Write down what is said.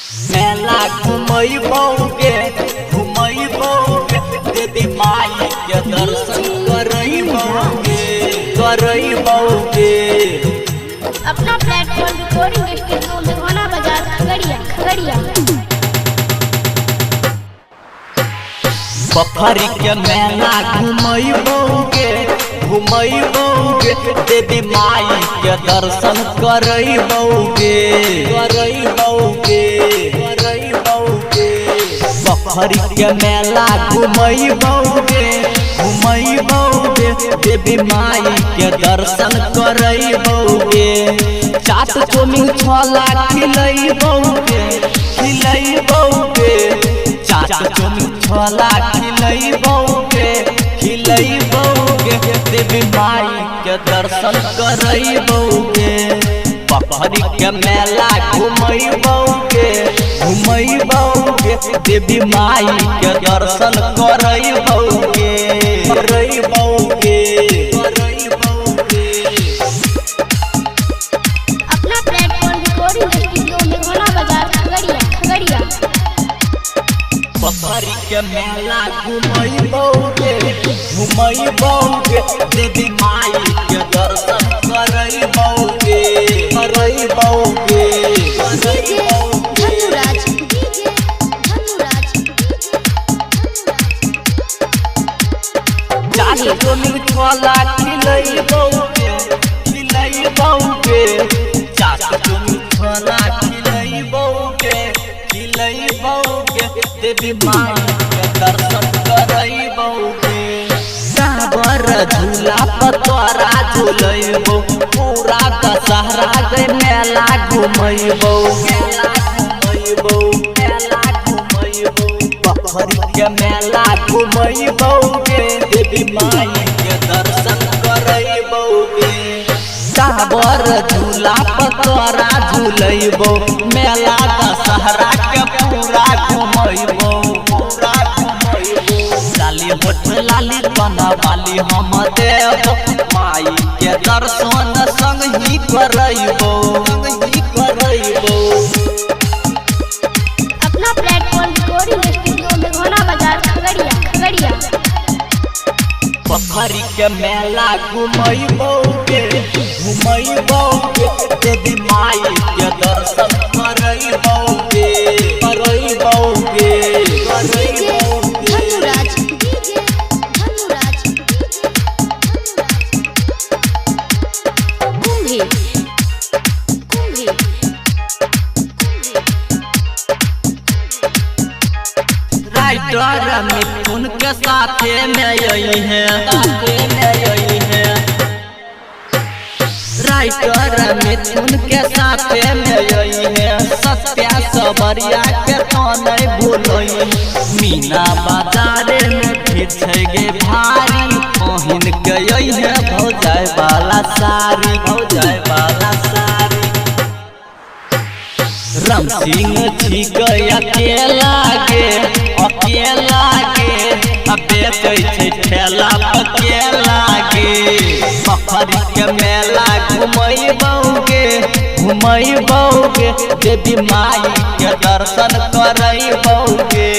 मेला घुमैबौगे देवी माई के दर्शन करैबौगे। अपना प्लेटफॉर्म रिकॉर्डिंग स्टूडियो मेघना बाजार खगड़िया। बखरी के मेला घुमैबौगे देवी माई के दर्शन करैबौगे। बखरी के मेला घुमैबौगे देवी माई के दर्शन करैबौगे। चाट चौमिन छोला खिलैबौगे चाट चौमिन छोला खिलैबौगे देवी माई के दर्शन करैबौगे। बखरी के मेला घुमैबौगे देवी माई के दर्शन करैबौगे। अपना प्लेटफॉर्म रिकॉर्डिंग स्टूडियो मेघना बाजार खगड़िया। बखरी के मेला घुमैबौगे देवी माई के दर्शन करैबौगे। चाट चौमिन छोला खिलैबौगे चाट चौमिन छोला खिलैबौगे देवी माई के दर्शन करैबौगे। सावर झूला पतोरा झूलैबौ पूरा दशहरा के मेला घुमैबौ। बखरी के मेला घुमैबौगे देवी माई के दर्शन करैबौगे। सावर झूला पतोरा झूलैबौ मेला दशहरा के पूरा घुमैबौ। लाली होठ लाली कना वाली हम देव माई के दर्शन संग ही करैबौ। अपना प्लेटफॉर्म रिकॉर्डिंग स्टूडियो मेघना बाजार खगड़िया। बखरी के मेला घुमैबौगे देवी माई के दर्शन करैबौगे। राइटर मिथुन के साथे में यही है राइटर मिथुन के साथे में यही है। सत्या सबरिया के तो नहीं भूलई मीना बाजार में फिर गे भारी पहिन के यही है भौजाई वाला साड़ी। राम सिंह छी अकेला गे बेचै छै ठेला पकेला गे। बखरी के मेला घुमैबौगे देवी माई के दर्शन करैबौगे।